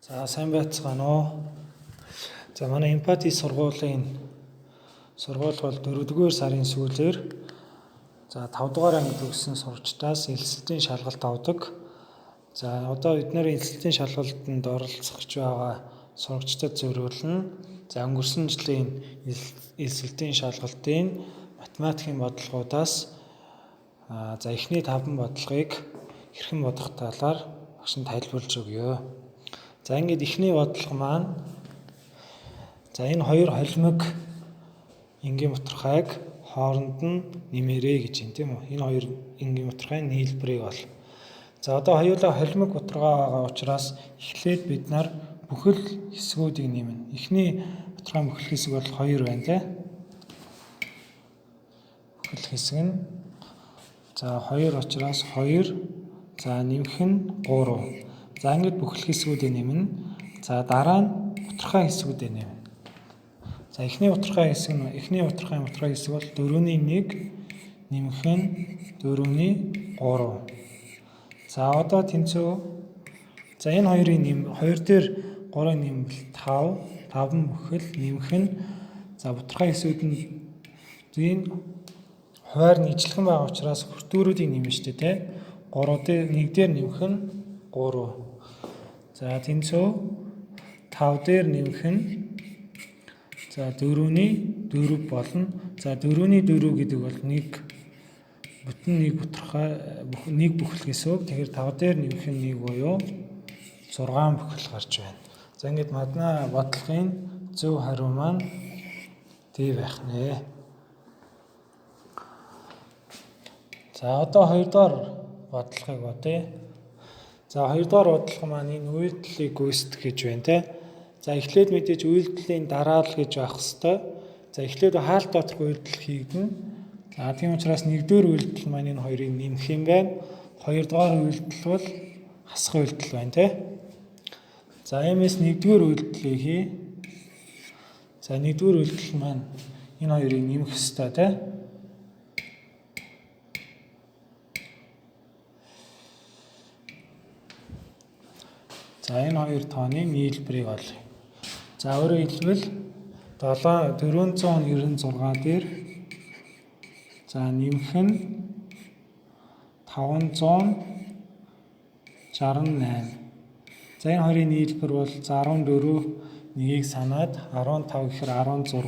За сайн байцгаана уу. За манай эмпати сургуулийн сургууль бол 4-р сарын сүүлээр 5-р анги төгссөн сурагчдаас элсэлтийн шалгалт авдаг. За одоо бид нэр элсэлтийн шалгалтанд оролцох байгаа сурагчдад зориулна. За өнгөрсөн жилийн элсэлтийн шалгалтын математикийн бодлогоудаас эхний 5 бодлогыг хэрхэн бодох талаар багш нь тайлбарлаж өгье. За ингээд эхний бодлого маань энэ хоёр холимог энгийн моторхайг хооронд нь нэмээрэй гэж юм тийм үү? Энэ хоёр энгийн моторхайн нийлбэрийг бол. За одоо хоёулаа холимог моторхой байгаа учраас эхлээд бид нар бүхэл хэсгүүдийг нэмнэ. Эхний моторхой бүхэл хэсэг бол 2 байна тийм. Бүхэл хэсэг нь 2 учраас 2 нэмэх нь 3. За ингээд бүхэл хэсгүүдийг нэмнэ. За дараа нь моторхой хэсгүүдийг нэмнэ. За эхний моторхой хэсэг бол 4-ний 1 нэмэх нь 4-ний 3. За одоо тэнцүү. За энэ хоёрын 2 дээр 3-ын нэмэл 5 бүхэл нэмэх нь моторхой хэсгүүд нь энэ хуваар нийцлэхэн байгаа учраас хүртүүрүүдийг нэмнэ шүү дээ тийм. 3 дээр 1 дээр нэмэх нь 3. За тэнцүү 5 дээр нэмэх нь 4-ний 4 болно. За 4-ний 4 гэдэг бол 1 бүтэн 1 моторхой 1 бүхэл гэсэн. Тэгэхээр 5 дээр нэмэх нь 1 буюу 6 бүхэл гарч байна. За ингээд манай бодлогын зөв хариу маань D байх нэ. За одоо 2-р бодлогыг бодъё. За 2-р бодлого маань энэ үйлдэлийг гүйцэтгэх гэж байна те. За эхлээд мэдээж үйлдэлийн дараалал гэж байх хэвээр. За эхлээд хаалт доторх үйлдэл хийгдэнэ. За тийм учраас 1-р үйлдэл маань энэ хоёрыг нэмэх юм байна. 2-р үйлдэл бол хасах үйлдэл байна те. За иймээс 1-р үйлдэлийг хий. За 1-р үйлдэл маань энэ хоёрыг нэмэх ёстой те. За энэ хоёр тооны нийлбэрийг олъё. За өөрөөр хэлбэл 496 дээр нэмэх нь 568. За энэ хоёрын нийлбэр бол 14 1-ийг санаад 15 гэхээр 16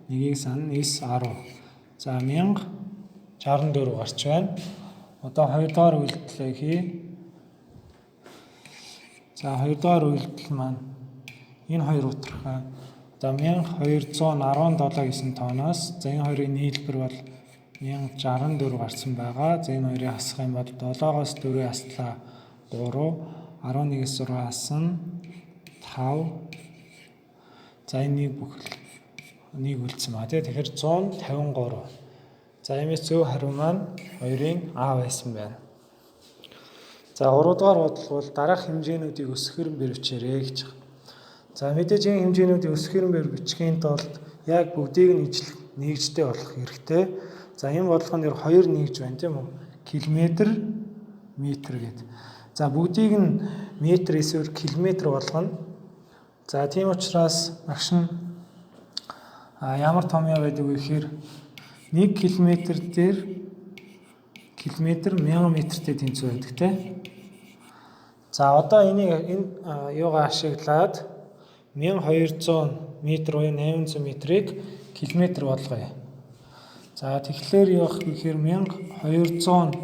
1-ийг санана 9 10. За 1064 гарч байна. Одоо 2-р үйлдэлээ хий. За 2-р үйлдэл маань энэ хоёр моторхой 1217 гэсэн тооноос энэ хоёрын нийлбэр бол 1064 гарсан байгаа. За энэ хоёрыг хасах юм бол 7-оос 4-ийг хаслаа 3, 11-ээс 6 хасна 5. За энэ нэг үлдсэн ба тийм. Тэгэхээр 153. За иймээс зөв хариу маань 2-ын А байсан байна. За 3-р бодлого бол дараах хэмжээнүүдийг өсгөхөрн бэрвчээрэй гэж байна. За мэдээж энэ хэмжээнүүдийг өсгөхөрн бэрвчхийн тулд яг бүгдийг нь нэгжтэй болох хэрэгтэй. За энэ бодлогын дээр 2 нэгж байна тийм үү? Километр, метр гэдэг. За бүгдийг нь метр эсвэл километр болгоно. За тийм учраас багш нь ямар томьёо байдаг вэ гэхээр 1 км дээр километр 1000 метртэй тэнцүү байдаг тийм. За одоо энэ юугаа ашиглаад 1200 метр буюу 800 метрийг километр болгоё. За тэгэхээр явах гэхээр 1200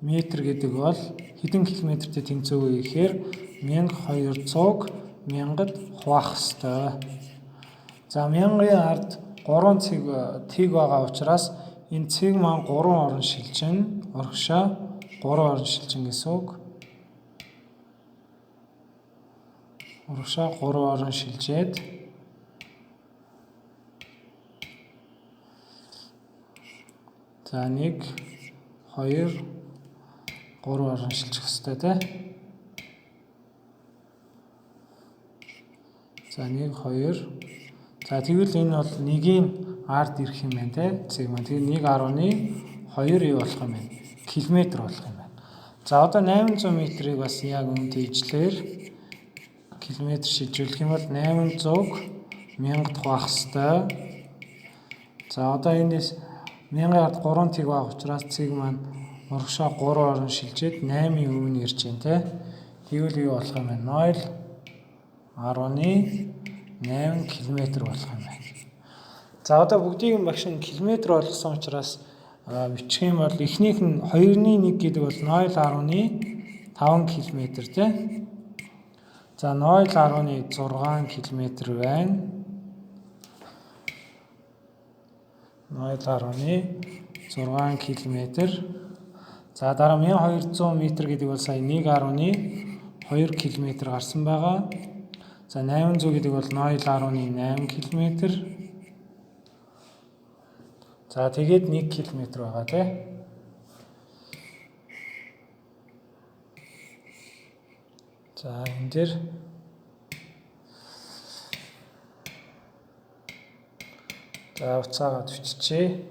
метр гэдэг бол хэдэн километртэй тэнцүү вэ гэхээр 1200-г 1000-д хуваах ёстой. За 1000-ын ард 3 цэг байгаа учраас энэ цэг маань 3 орон шилжин, урагшаа 3 орон шилжин гэсэн үг. Урагшаа 3 орон шилжээд за 1 2 3 орон шилжих ёстой тий. За 1 2 за тэгвэл энэ бол 1-ийн ард ирэх юм байна тий. Цэг маань тэгээ 1.2 юу болох юм бэ? Километр болох юм байна. За одоо 800 метрийг бас яг үнэтэй ижлэр км шилжүүлэх юм бол 800 1000 хуваах ёстой. За одоо эндээс 1000-аар 3 тэг байх учраас цэг маань урагшаа 3 орон шилжээд 8-ийн өмнө ирж байна те. Тэгвэл юу болох юм бэ? 0.8 км болох юм байна. За одоо бүгдийг багш нь километр болгосон учраас бичих юм бол эхнийх нь 2-1 гэдэг бол 0.5 км те. За 0.6 км байна. 0.6 км. За дараа 1200 м гэдэг бол сая 1.2 км гарсан байгаа. За 800 гэдэг бол 0.8 км. За тэгээд 1 км байгаа тий. За энэ дээр за уцаагаа төвччихье.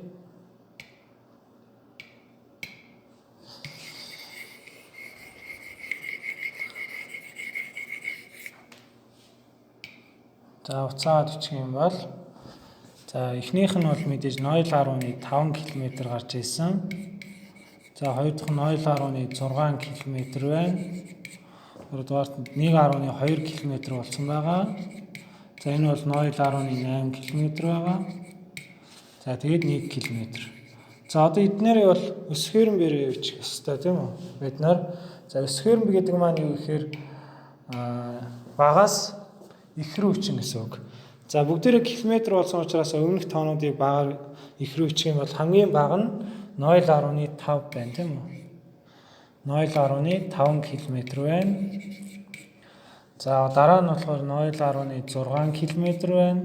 За уцаагаа төвчих юм бол за эхнийх нь бол мэдээж 0.5 км гарч ирсэн. За хоёр дахь нь 0.6 км байна. Гуравдугаарт 1.2 км болсон байгаа. За энэ бол 0.8 км байгаа. За тэгээд 1 км. За одоо эднэрийг бол өсгөрмбэрээ явуучих ёстой тийм үү? Бид нар за өсгөрмб гэдэг маань юу гэхээр багаас их рүү хүчин гэсэн үг. За бүгдээрээ километр болсон учраас өмнөх тоонуудыг багаар их рүү хүчих юм бол хамгийн бага нь 0.5 байна тийм үү? 0.5 км байна. За дараа нь болохоор 0.6 км байна.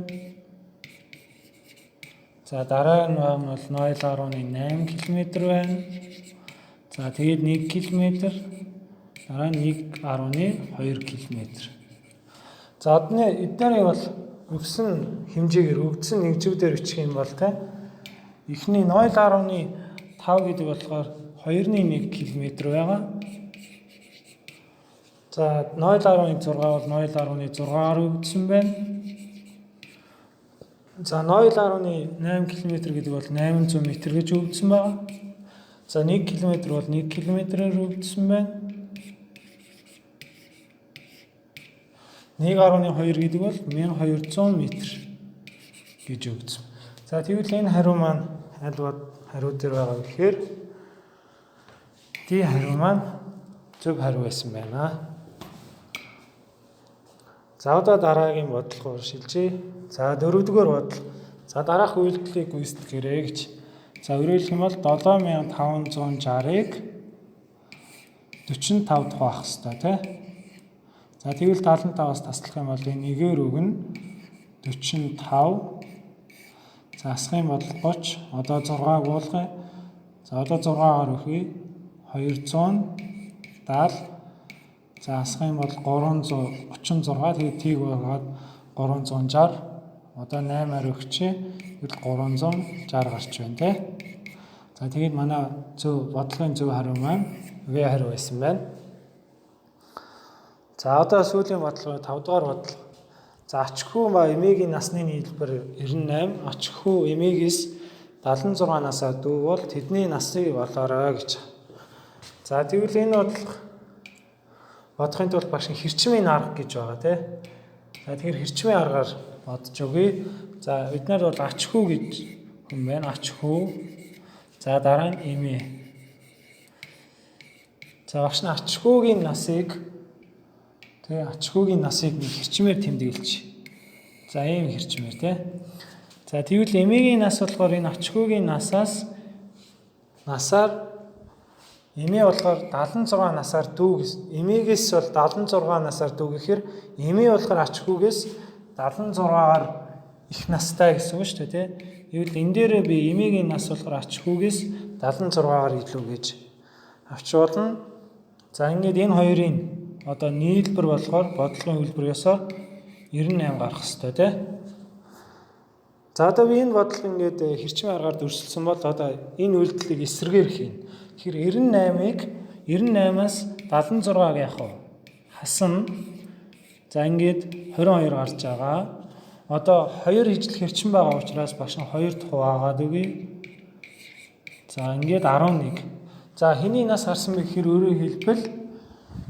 За дараа нь бол 0.8 км байна. За тэгээд 1 км. Дараа нь 1.2 км. За эднэрийг бол өгсөн хэмжээгээр өгдсөн нэгжүүдээр бичих юм бол те эхний 0.5 гэдэг болохоор 2.1 км байгаа. За 0.6 бол 0.6-аар өгдсөн байна. За 0.8 км гэдэг бол 800 м гэж өгдсөн байгаа. За 1 км бол 1 км-ээр өгдсөн байна. 1.2 гэдэг бол 1200 м гэж өгдсөн. За тэгвэл энэ хариу маань аль хариу дээр байгаа вэ гэхээр D хариу маань зөв хариу байсан байна. За одоо дараагийн бодлого уршилжээ. За дөрөвдүгээр бодлого. За дараах үйлдэлийг гүйцэтгэрэй гэж. За өөрөөр хэлэх юм бол 7560-ыг 45 хуваах хэрэгтэй тий. За тэгвэл 75-аас таслах юм бол энэ нэгээр өгнө 45. За асах юм бол 30. Одоо 6-г уулгая. За одоо 6-гаар өгье. 270. За асах юм бол 336. Тэгээд тийг байгаад 360. Одоо 8-аар өгчээ. Тэгвэл 360 гарч байна тий. За тэгээд манай бодлогын зөв хариу маань В хариу байсан байна. За одоо сүүлийн бодлого 5 дугаар бодлого. За ач хүү ба эмээгийн насны нийлбэр 98, ач хүү эмээгээс 76 насаа дүү бол тэдний насыг болоорой гэж. За тэгвэл энэ бодохын тулд багш хэрчмийн арга гэж байгаа тий. За тэгэхээр хэрчмийн аргаар бодож өгье. За бид нар бол ач хүү гэж хүн байна. Ач хүү. За дараа нь эмээ. За багш ач хүүгийн насыг ач хүүгийн насыг нэг хэрчмээр тэмдэглэж. За ийм хэрчмээр тий. За тэгвэл эмээгийн нас болохоор энэ ач хүүгийн насаар эмээ болохоор 76 насаар дүү гэсэн. Эмээгээс бол 76 насаар дүү гэхээр эмээ болохоор ач хүүгээс 76-аар их настай гэсэн үг шүү дээ тий. Тэгвэл энэ дээр би эмээгийн нас болохоор ач хүүгээс 76-аар илүү гэж авч болно. За ингээд энэ хоёрын одоо нийлбэр болохоор бодлогын үйлбэр ёсоор 98 гарах хэрэгтэй тий. За одоо би энэ бодлого ингээд хэрчмийн аргаар дүрсэлсэн бол одоо энэ үйлдэлийг эсрэгээр хийнэ. Тэгэхээр 98-аас 76-г яах вэ? Хасна. За ингээд 22 гарч байгаа. Одоо 2 ижил хэрчэн байгаа учраас багш нь 2 хуваагаад өгье. За ингээд 11. За хэний нас гарсан бэ гэхээр өөрөөр хэлбэл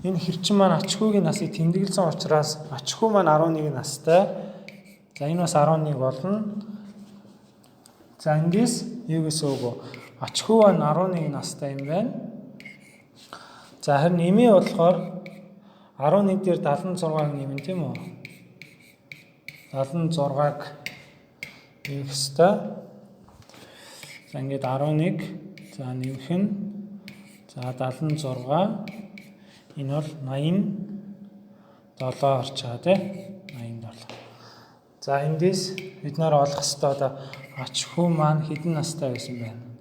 энэ хэрчэн маань ач хүүгийн насыг тэмдэглэсэн учраас ач хүү маань 11 настай. За энэ бас 11 болно. За эндээс юу гэсэн үг вэ? Ач хүү маань 11 настай юм байна. За харин эмээ болохоор 11 дээр 76-г нэмэн тийм үү? 76-г нэмэх ёстой. За ингээд 11 за нэмэх нь за 76 энэ бол 87 гарч байгаа тийм 87. За эндээс бид нар олох ёстой одоо ач хүү маань хэдэн настай байсан бэ?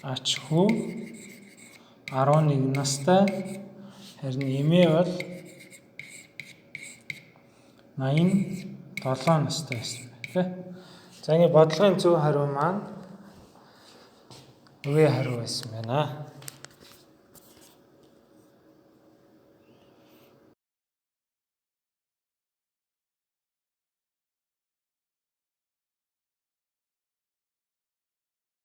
Ач хүү 11 настай, харин эмээ бол 87 настай байсан байна. За энэ бодлогын зөв хариу маань үгүй хариу байсан байна.